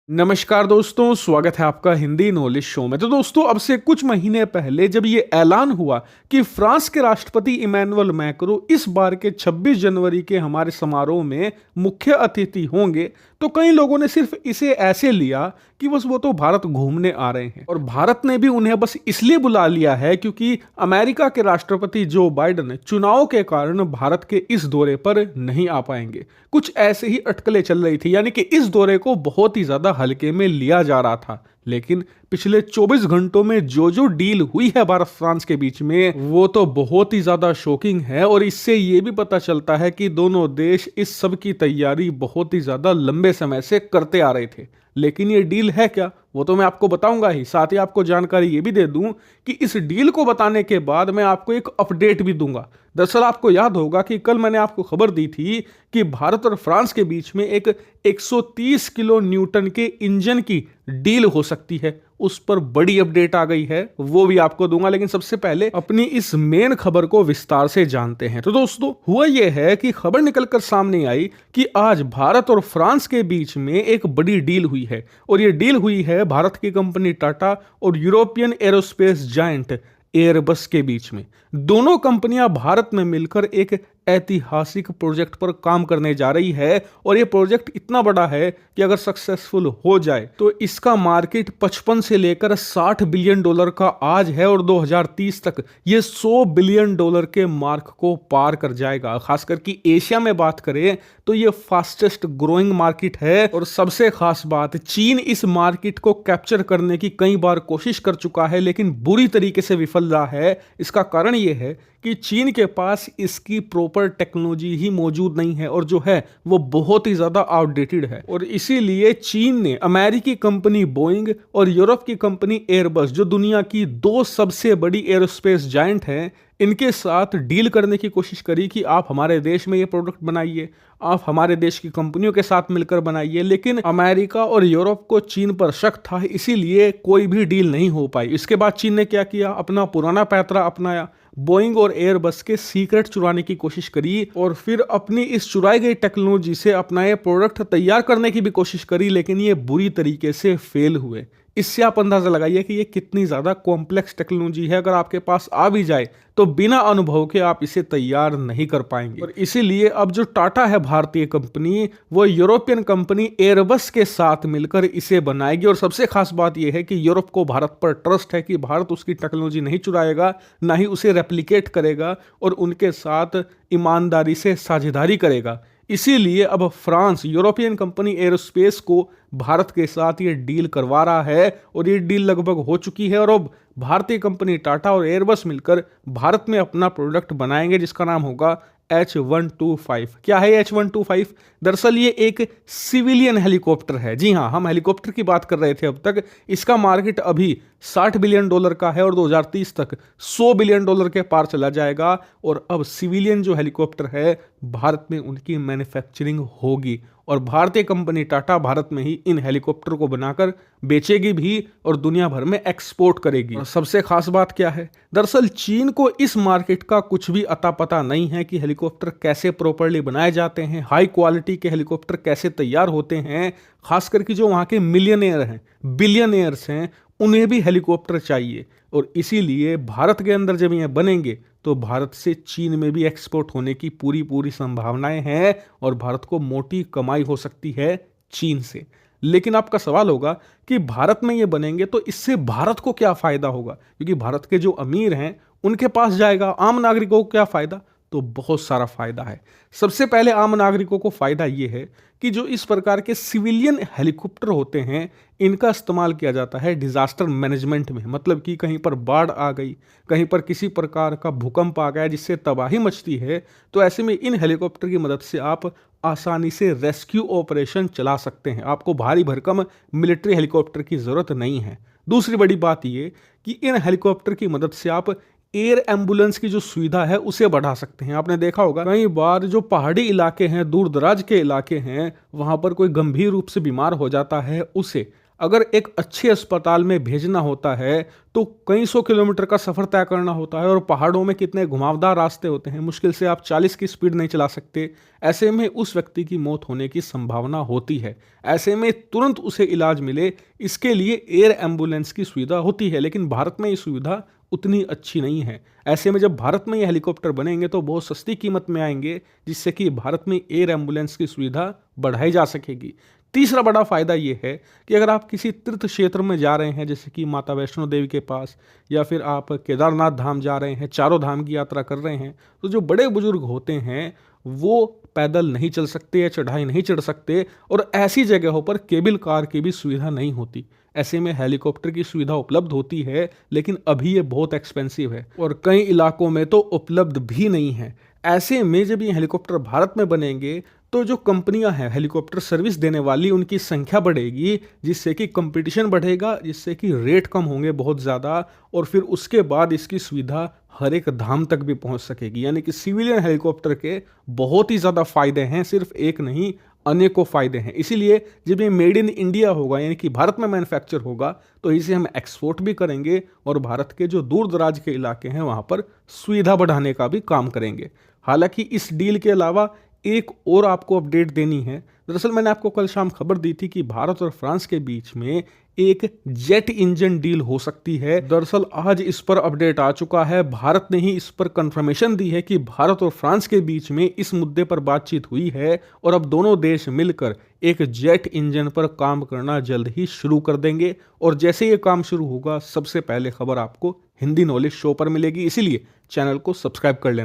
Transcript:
नमस्कार दोस्तों, स्वागत है आपका हिंदी नॉलेज शो में। तो दोस्तों, अब से कुछ महीने पहले जब ये ऐलान हुआ कि फ्रांस के राष्ट्रपति इमैनुअल मैक्रो इस बार के 26 जनवरी के हमारे समारोह में मुख्य अतिथि होंगे, तो कई लोगों ने सिर्फ इसे ऐसे लिया कि बस वो तो भारत घूमने आ रहे हैं और भारत ने भी उन्हें बस इसलिए बुला लिया है क्योंकि अमेरिका के राष्ट्रपति जो बाइडेन चुनाव के कारण भारत के इस दौरे पर नहीं आ पाएंगे। कुछ ऐसे ही अटकलें चल रही थी, यानी कि इस दौरे को बहुत ही ज्यादा हल्के में लिया जा रहा था। लेकिन पिछले 24 घंटों में जो डील हुई है भारत फ्रांस के बीच में, वो तो बहुत ही ज्यादा शॉकिंग है और इससे ये भी पता चलता है कि दोनों देश इस सब की तैयारी बहुत ही ज्यादा लंबे समय से करते आ रहे थे। लेकिन ये डील है क्या, वो तो मैं आपको बताऊंगा ही। साथ ही आपको जानकारी ये भी दे दूं कि इस डील को बताने के बाद मैं आपको एक अपडेट भी दूंगा। दरअसल आपको याद होगा कि कल मैंने आपको खबर दी थी कि भारत और फ्रांस के बीच में एक 130 किलो न्यूटन के इंजन की डील हो सकती है। उस पर बड़ी अपडेट आ गई है, वो भी आपको दूंगा। लेकिन सबसे पहले अपनी इस मेन खबर को विस्तार से जानते हैं। तो दोस्तों, हुआ यह है कि खबर निकलकर सामने आई कि आज भारत और फ्रांस के बीच में एक बड़ी डील हुई है और ये डील हुई है भारत की कंपनी टाटा और यूरोपियन एरोस्पेस जायंट एयरबस के बीच में। दोनों कंपनियां भारत में मिलकर एक ऐतिहासिक प्रोजेक्ट पर काम करने जा रही है और ये प्रोजेक्ट इतना बड़ा है कि अगर सक्सेसफुल हो जाए तो इसका मार्केट 55 से लेकर 60 बिलियन डॉलर का आज है और 2030 तक ये 100 बिलियन डॉलर के मार्क को पार कर जाएगा। खासकर कि एशिया में बात करें तो ये फास्टेस्ट ग्रोइंग मार्केट है और सबसे खास बात, चीन इस मार्केट को कैप्चर करने की कई बार कोशिश कर चुका है लेकिन बुरी तरीके से विफल रहा है। इसका कारण ये है कि चीन के पास इसकी प्रॉपर टेक्नोलॉजी ही मौजूद नहीं है और जो है वो बहुत ही ज्यादा आउटडेटेड है। और इसीलिए चीन ने अमेरिकी कंपनी बोइंग और यूरोप की कंपनी एयरबस, जो दुनिया की दो सबसे बड़ी एरोस्पेस जायंट हैं, इनके साथ डील करने की कोशिश करी कि आप हमारे देश में ये प्रोडक्ट बनाइए, आप हमारे देश की कंपनियों के साथ मिलकर बनाइए। लेकिन अमेरिका और यूरोप को चीन पर शक था, इसीलिए कोई भी डील नहीं हो पाई। इसके बाद चीन ने क्या किया, अपना पुराना पैतरा अपनाया, बोइंग और एयरबस के सीक्रेट चुराने की कोशिश करी और फिर अपनी इस चुराई गई टेक्नोलॉजी से अपना ये प्रोडक्ट तैयार करने की भी कोशिश करी, लेकिन ये बुरी तरीके से फेल हुए। इससे आप अंदाजा लगाइए कि ये कितनी ज्यादा कॉम्प्लेक्स टेक्नोलॉजी है। अगर आपके पास आ भी जाए तो बिना अनुभव के आप इसे तैयार नहीं कर पाएंगे। और इसीलिए अब जो टाटा है भारतीय कंपनी, वो यूरोपियन कंपनी एयरबस के साथ मिलकर इसे बनाएगी। और सबसे खास बात यह है कि यूरोप को भारत पर ट्रस्ट है कि भारत उसकी टेक्नोलॉजी नहीं चुराएगा, ना ही उसे रेप्लिकेट करेगा और उनके साथ ईमानदारी से साझेदारी करेगा। इसीलिए अब फ्रांस यूरोपियन कंपनी एरोस्पेस को भारत के साथ ये डील करवा रहा है और ये डील लगभग हो चुकी है और अब भारतीय कंपनी टाटा और एयरबस मिलकर भारत में अपना प्रोडक्ट बनाएंगे जिसका नाम होगा H125। क्या है H125? दरअसल ये एक सिविलियन हेलीकॉप्टर है। जी हाँ, हम हेलीकॉप्टर की बात कर रहे थे अब तक। इसका मार्केट अभी 60 बिलियन डॉलर का है और 2030 तक 100 बिलियन डॉलर के पार चला जाएगा। और अब सिविलियन जो हेलीकॉप्टर है, भारत में उनकी मैन्युफैक्चरिंग होगी और भारतीय कंपनी टाटा भारत में ही इन हेलीकॉप्टर को बनाकर बेचेगी भी और दुनिया भर में एक्सपोर्ट करेगी। और सबसे खास बात क्या है, दरअसल चीन को इस मार्केट का कुछ भी अता पता नहीं है कि हेलीकॉप्टर कैसे प्रॉपर्ली बनाए जाते हैं, हाई क्वालिटी के हेलीकॉप्टर कैसे तैयार होते हैं। खासकर कि जो वहाँ के मिलियनेयर हैं, बिलियनियर्स हैं, उन्हें भी हेलीकॉप्टर चाहिए और इसीलिए भारत के अंदर जब ये बनेंगे तो भारत से चीन में भी एक्सपोर्ट होने की पूरी संभावनाएं हैं और भारत को मोटी कमाई हो सकती है चीन से। लेकिन आपका सवाल होगा कि भारत में ये बनेंगे तो इससे भारत को क्या फायदा होगा, क्योंकि भारत के जो अमीर हैं उनके पास जाएगा, आम नागरिकों को क्या फायदा? तो बहुत सारा फायदा है। सबसे पहले आम नागरिकों को फायदा यह है कि जो इस प्रकार के सिविलियन हेलीकॉप्टर होते हैं, इनका इस्तेमाल किया जाता है डिजास्टर मैनेजमेंट में। मतलब कि कहीं पर बाढ़ आ गई, कहीं पर किसी प्रकार का भूकंप आ गया जिससे तबाही मचती है, तो ऐसे में इन हेलीकॉप्टर की मदद से आप आसानी से रेस्क्यू ऑपरेशन चला सकते हैं। आपको भारी भरकम मिलिट्री हेलीकॉप्टर की जरूरत नहीं है। दूसरी बड़ी बात यह कि इन हेलीकॉप्टर की मदद से आप एयर एम्बुलेंस की जो सुविधा है उसे बढ़ा सकते हैं। आपने देखा होगा कई बार जो पहाड़ी इलाके हैं, दूर दराज के इलाके हैं, वहां पर कोई गंभीर रूप से बीमार हो जाता है, उसे अगर एक अच्छे अस्पताल में भेजना होता है तो कई सौ किलोमीटर का सफर तय करना होता है और पहाड़ों में कितने घुमावदार रास्ते होते हैं, मुश्किल से आप 40 की स्पीड नहीं चला सकते। ऐसे में उस व्यक्ति की मौत होने की संभावना होती है। ऐसे में तुरंत उसे इलाज मिले, इसके लिए एयर एम्बुलेंस की सुविधा होती है, लेकिन भारत में ये सुविधा उतनी अच्छी नहीं है। ऐसे में जब भारत में ये हेलीकॉप्टर बनेंगे तो बहुत सस्ती कीमत में आएंगे, जिससे कि भारत में एयर एम्बुलेंस की सुविधा बढ़ाई जा सकेगी। तीसरा बड़ा फायदा ये है कि अगर आप किसी तीर्थ क्षेत्र में जा रहे हैं, जैसे कि माता वैष्णो देवी के पास, या फिर आप केदारनाथ धाम जा रहे हैं, चारों धाम की यात्रा कर रहे हैं, तो जो बड़े बुजुर्ग होते हैं वो पैदल नहीं चल सकते या चढ़ाई नहीं चढ़ सकते, और ऐसी जगहों पर केबल कार की भी सुविधा नहीं होती। ऐसे में हेलीकॉप्टर की सुविधा उपलब्ध होती है, लेकिन अभी ये बहुत एक्सपेंसिव है और कई इलाकों में तो उपलब्ध भी नहीं है। ऐसे में जब ये हेलीकॉप्टर भारत में बनेंगे तो जो कंपनियां हैं हेलीकॉप्टर सर्विस देने वाली, उनकी संख्या बढ़ेगी, जिससे कि कंपटीशन बढ़ेगा, जिससे कि रेट कम होंगे बहुत ज़्यादा, और फिर उसके बाद इसकी सुविधा हर एक धाम तक भी पहुंच सकेगी। यानी कि सिविलियन हेलीकॉप्टर के बहुत ही ज़्यादा फायदे हैं, सिर्फ एक नहीं अनेकों फायदे हैं। इसीलिए जब ये मेड इन इंडिया होगा, यानी कि भारत में मैन्युफैक्चर होगा, तो इसे हम एक्सपोर्ट भी करेंगे और भारत के जो दूर दराज के इलाके हैं वहाँ पर सुविधा बढ़ाने का भी काम करेंगे। हालांकि इस डील के अलावा एक और आपको अपडेट देनी है। दरअसल मैंने आपको कल शाम खबर दी थी कि भारत और फ्रांस के बीच में एक जेट इंजन डील हो सकती है। दरअसल आज इस पर अपडेट आ चुका है। भारत ने ही इस पर कंफर्मेशन दी है कि भारत और फ्रांस के बीच में इस मुद्दे पर बातचीत हुई है और अब दोनों देश मिलकर एक जेट इंजन पर काम करना जल्द ही शुरू कर देंगे। और जैसे ये काम शुरू होगा, सबसे पहले खबर आपको हिंदी नॉलेज शो पर मिलेगी। इसीलिए चैनल को सब्सक्राइब कर लेना।